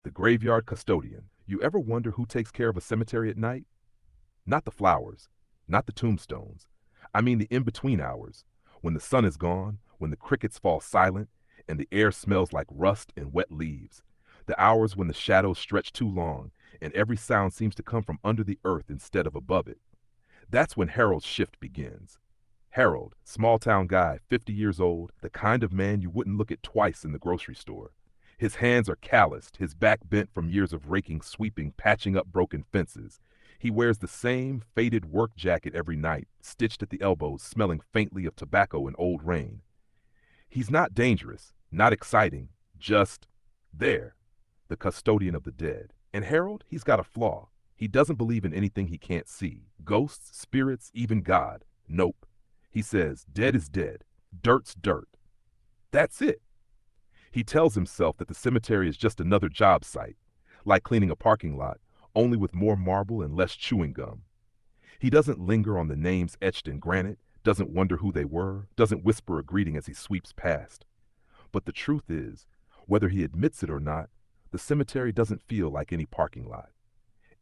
The Graveyard Custodian. You ever wonder who takes care of a cemetery at night? Not the flowers, not the tombstones. I mean the in-between hours, when the sun is gone, when the crickets fall silent, and the air smells like rust and wet leaves. The hours when the shadows stretch too long, and every sound seems to come from under the earth instead of above it. That's when Harold's shift begins. Harold, small-town guy, 50 years old, the kind of man you wouldn't look at twice in the grocery store. His hands are calloused, his back bent from years of raking, sweeping, patching up broken fences. He wears the same faded work jacket every night, stitched at the elbows, smelling faintly of tobacco and old rain. He's not dangerous, not exciting, just there, the custodian of the dead. And Harold, he's got a flaw. He doesn't believe in anything he can't see. Ghosts, spirits, even God. Nope. He says, dead is dead. Dirt's dirt. That's it. He tells himself that the cemetery is just another job site, like cleaning a parking lot, only with more marble and less chewing gum. He doesn't linger on the names etched in granite, doesn't wonder who they were, doesn't whisper a greeting as he sweeps past. But the truth is, whether he admits it or not, the cemetery doesn't feel like any parking lot.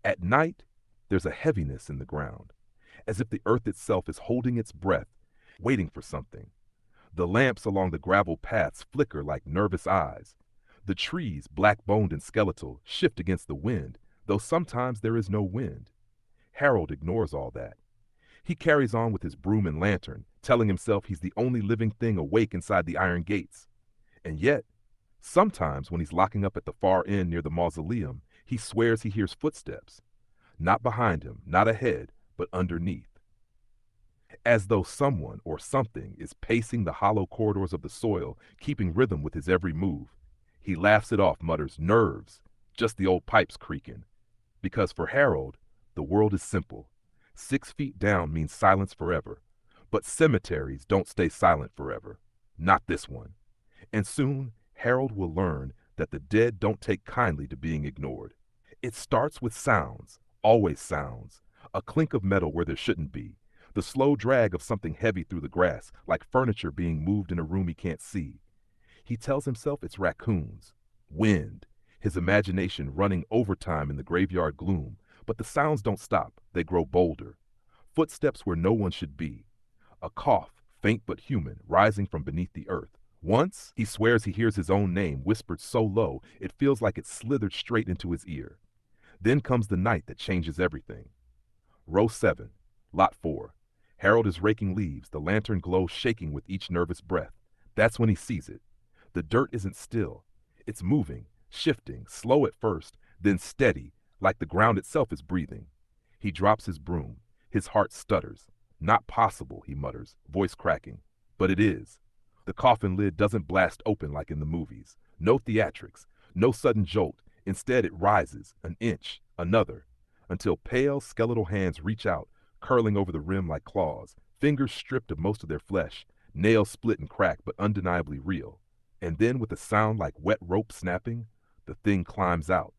At night, there's a heaviness in the ground, as if the earth itself is holding its breath, waiting for something. The lamps along the gravel paths flicker like nervous eyes. The trees, black-boned and skeletal, shift against the wind, though sometimes there is no wind. Harold ignores all that. He carries on with his broom and lantern, telling himself he's the only living thing awake inside the iron gates. And yet, sometimes when he's locking up at the far end near the mausoleum, he swears he hears footsteps. Not behind him, not ahead, but underneath. As though someone or something is pacing the hollow corridors of the soil, keeping rhythm with his every move. He laughs it off, mutters, nerves, just the old pipes creaking. Because for Harold, the world is simple. 6 feet down means silence forever. But cemeteries don't stay silent forever. Not this one. And soon, Harold will learn that the dead don't take kindly to being ignored. It starts with sounds, always sounds. A clink of metal where there shouldn't be. The slow drag of something heavy through the grass, like furniture being moved in a room he can't see. He tells himself it's raccoons, wind, his imagination running overtime in the graveyard gloom. But the sounds don't stop, they grow bolder. Footsteps where no one should be. A cough, faint but human, rising from beneath the earth. Once, he swears he hears his own name whispered so low it feels like it slithered straight into his ear. Then comes the night that changes everything. Row 7, lot 4. Harold is raking leaves, the lantern glow shaking with each nervous breath. That's when he sees it. The dirt isn't still. It's moving, shifting, slow at first, then steady, like the ground itself is breathing. He drops his broom. His heart stutters. Not possible, he mutters, voice cracking. But it is. The coffin lid doesn't blast open like in the movies. No theatrics, no sudden jolt. Instead it rises, an inch, another, until pale, skeletal hands reach out, curling over the rim like claws, fingers stripped of most of their flesh, nails split and cracked but undeniably real. And then with a sound like wet rope snapping, the thing climbs out.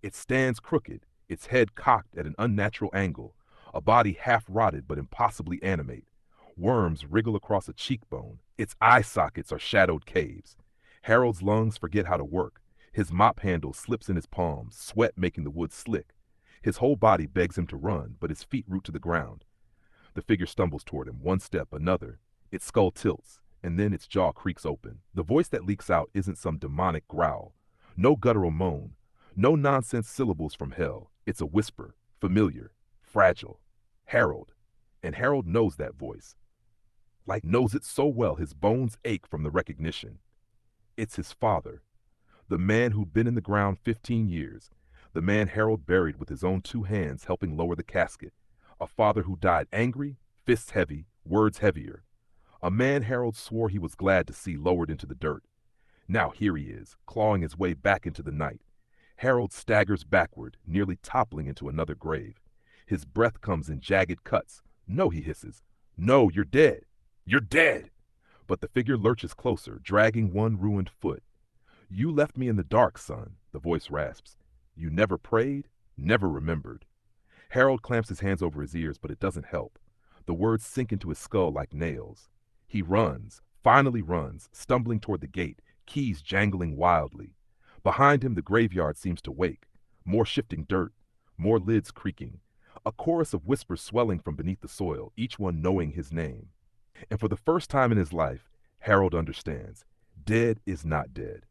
It stands crooked, its head cocked at an unnatural angle, a body half rotted but impossibly animate. Worms wriggle across a cheekbone, its eye sockets are shadowed caves. Harold's lungs forget how to work. His mop handle slips in his palms, sweat making the wood slick. His whole body begs him to run, but his feet root to the ground. The figure stumbles toward him, one step, another. Its skull tilts, and then its jaw creaks open. The voice that leaks out isn't some demonic growl. No guttural moan. No nonsense syllables from hell. It's a whisper, familiar, fragile. Harold. And Harold knows that voice. Like knows it so well his bones ache from the recognition. It's his father. The man who'd been in the ground 15 years. The man Harold buried with his own 2 hands helping lower the casket. A father who died angry, fists heavy, words heavier. A man Harold swore he was glad to see lowered into the dirt. Now here he is, clawing his way back into the night. Harold staggers backward, nearly toppling into another grave. His breath comes in jagged cuts. No, he hisses. No, you're dead. You're dead. But the figure lurches closer, dragging one ruined foot. You left me in the dark, son, the voice rasps. You never prayed, never remembered. Harold clamps his hands over his ears, but it doesn't help. The words sink into his skull like nails. He runs, finally runs, stumbling toward the gate, keys jangling wildly. Behind him, the graveyard seems to wake. More shifting dirt, more lids creaking. A chorus of whispers swelling from beneath the soil, each one knowing his name. And for the first time in his life, Harold understands. Dead is not dead.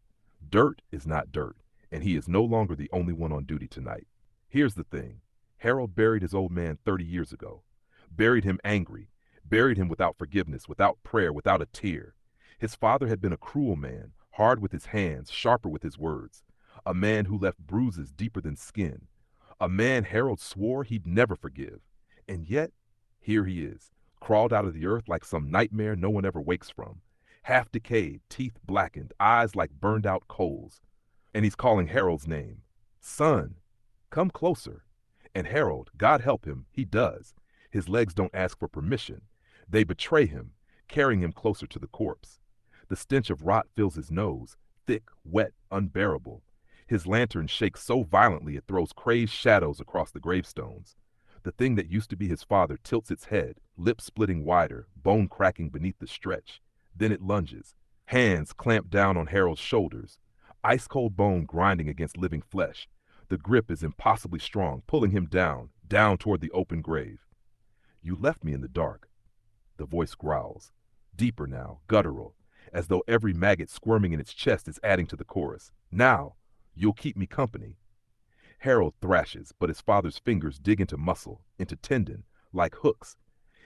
Dirt is not dirt, and he is no longer the only one on duty tonight. Here's the thing. Harold buried his old man 30 years ago. Buried him angry. Buried him without forgiveness, without prayer, without a tear. His father had been a cruel man, hard with his hands, sharper with his words. A man who left bruises deeper than skin. A man Harold swore he'd never forgive. And yet, here he is, crawled out of the earth like some nightmare no one ever wakes from. Half decayed, teeth blackened, eyes like burned out coals. And he's calling Harold's name. Son, come closer. And Harold, God help him, he does. His legs don't ask for permission. They betray him, carrying him closer to the corpse. The stench of rot fills his nose, thick, wet, unbearable. His lantern shakes so violently it throws crazed shadows across the gravestones. The thing that used to be his father tilts its head, lips splitting wider, bone cracking beneath the stretch. Then it lunges. Hands clamp down on Harold's shoulders. Ice-cold bone grinding against living flesh. The grip is impossibly strong, pulling him down, down toward the open grave. You left me in the dark. The voice growls. Deeper now, guttural, as though every maggot squirming in its chest is adding to the chorus. Now, you'll keep me company. Harold thrashes, but his father's fingers dig into muscle, into tendon, like hooks.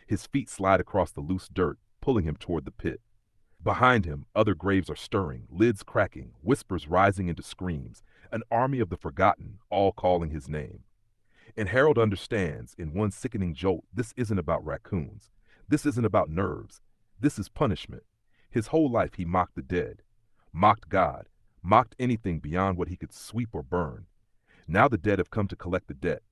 His feet slide across the loose dirt, pulling him toward the pit. Behind him, other graves are stirring, lids cracking, whispers rising into screams, an army of the forgotten, all calling his name. And Harold understands, in one sickening jolt, this isn't about raccoons. This isn't about nerves. This is punishment. His whole life he mocked the dead, mocked God, mocked anything beyond what he could sweep or burn. Now the dead have come to collect the debt.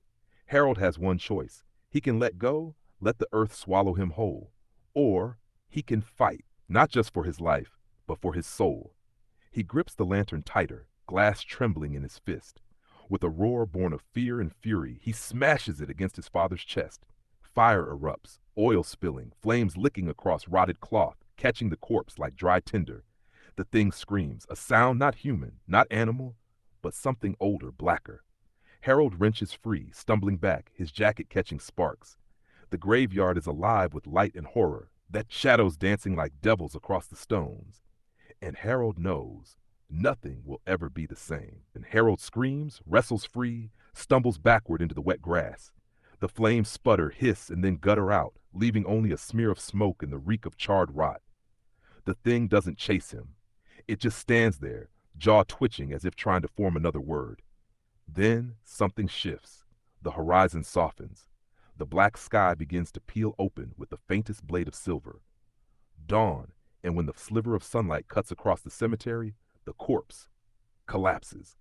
Harold has one choice. He can let go, let the earth swallow him whole. Or he can fight, not just for his life, but for his soul. He grips the lantern tighter, glass trembling in his fist. With a roar born of fear and fury, he smashes it against his father's chest. Fire erupts, oil spilling, flames licking across rotted cloth, catching the corpse like dry tinder. The thing screams, a sound not human, not animal, but something older, blacker. Harold wrenches free, stumbling back, his jacket catching sparks. The graveyard is alive with light and horror, that shadows dancing like devils across the stones. And Harold knows nothing will ever be the same. And Harold screams, wrestles free, stumbles backward into the wet grass. The flames sputter, hiss, and then gutter out, leaving only a smear of smoke and the reek of charred rot. The thing doesn't chase him. It just stands there, jaw twitching as if trying to form another word. Then something shifts. The horizon softens. The black sky begins to peel open with the faintest blade of silver. Dawn, and when the sliver of sunlight cuts across the cemetery, the corpse collapses.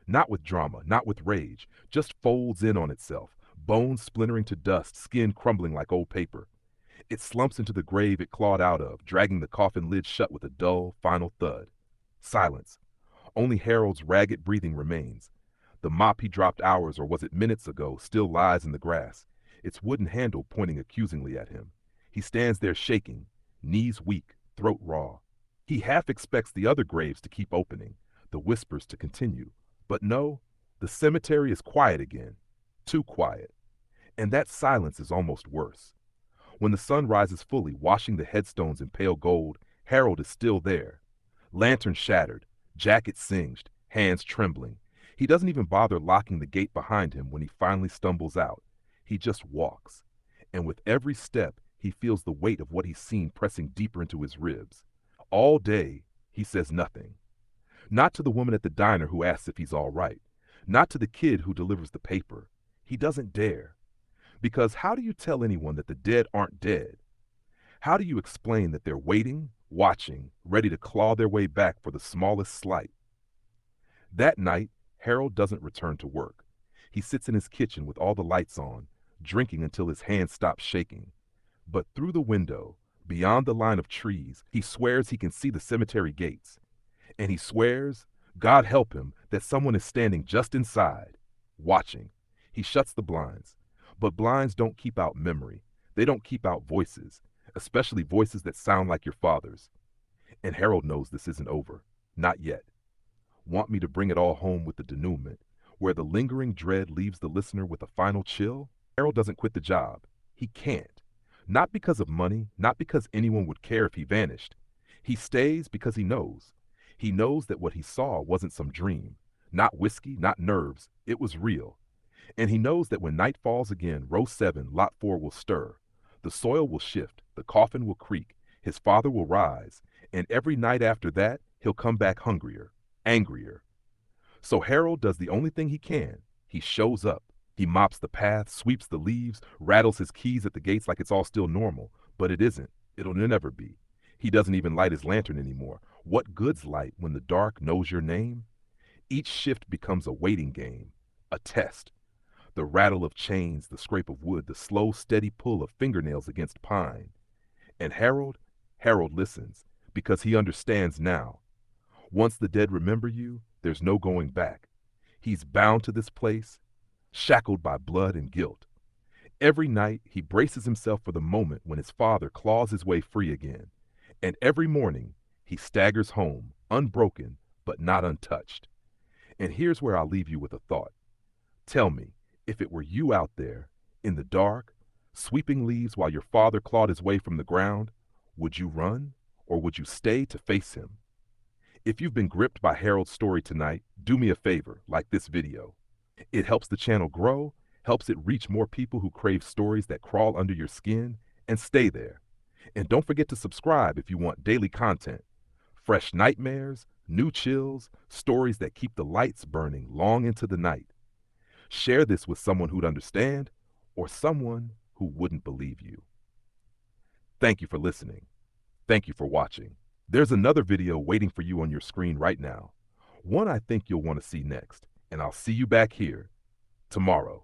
Not with drama, not with rage, just folds in on itself, bones splintering to dust, skin crumbling like old paper. It slumps into the grave it clawed out of, dragging the coffin lid shut with a dull, final thud. Silence. Only Harold's ragged breathing remains. The mop he dropped hours, or was it minutes ago, still lies in the grass, its wooden handle pointing accusingly at him. He stands there shaking, knees weak, throat raw. He half expects the other graves to keep opening, the whispers to continue. But no, the cemetery is quiet again. Too quiet. And that silence is almost worse. When the sun rises fully, washing the headstones in pale gold, Harold is still there. Lantern shattered, jacket singed, hands trembling. He doesn't even bother locking the gate behind him when he finally stumbles out. He just walks. And with every step, he feels the weight of what he's seen pressing deeper into his ribs. All day, he says nothing. Not to the woman at the diner who asks if he's all right. Not to the kid who delivers the paper. He doesn't dare. Because how do you tell anyone that the dead aren't dead? How do you explain that they're waiting, watching, ready to claw their way back for the smallest slight? That night, Harold doesn't return to work. He sits in his kitchen with all the lights on, drinking until his hands stop shaking. But through the window, beyond the line of trees, he swears he can see the cemetery gates. And he swears, God help him, that someone is standing just inside, watching. He shuts the blinds. But blinds don't keep out memory. They don't keep out voices, especially voices that sound like your father's. And Harold knows this isn't over. Not yet. Want me to bring it all home with the denouement, where the lingering dread leaves the listener with a final chill? Harold doesn't quit the job. He can't. Not because of money, not because anyone would care if he vanished. He stays because he knows. He knows that what he saw wasn't some dream. Not whiskey, not nerves. It was real. And he knows that when night falls again, row 7, lot 4 will stir. The soil will shift, the coffin will creak, his father will rise, and every night after that, he'll come back hungrier, angrier. So Harold does the only thing he can. He shows up. He mops the path, sweeps the leaves, rattles his keys at the gates like it's all still normal. But it isn't. It'll never be. He doesn't even light his lantern anymore. What good's light when the dark knows your name? Each shift becomes a waiting game, a test. The rattle of chains, the scrape of wood, the slow, steady pull of fingernails against pine. And Harold listens, because he understands now. Once the dead remember you, there's no going back. He's bound to this place, shackled by blood and guilt. Every night, he braces himself for the moment when his father claws his way free again. And every morning, he staggers home, unbroken, but not untouched. And here's where I'll leave you with a thought. Tell me, if it were you out there, in the dark, sweeping leaves while your father clawed his way from the ground, would you run, or would you stay to face him? If you've been gripped by Harold's story tonight, do me a favor, like this video. It helps the channel grow, helps it reach more people who crave stories that crawl under your skin, and stay there. And don't forget to subscribe if you want daily content. Fresh nightmares, new chills, stories that keep the lights burning long into the night. Share this with someone who'd understand, or someone who wouldn't believe you. Thank you for listening. Thank you for watching. There's another video waiting for you on your screen right now. One I think you'll want to see next, and I'll see you back here tomorrow.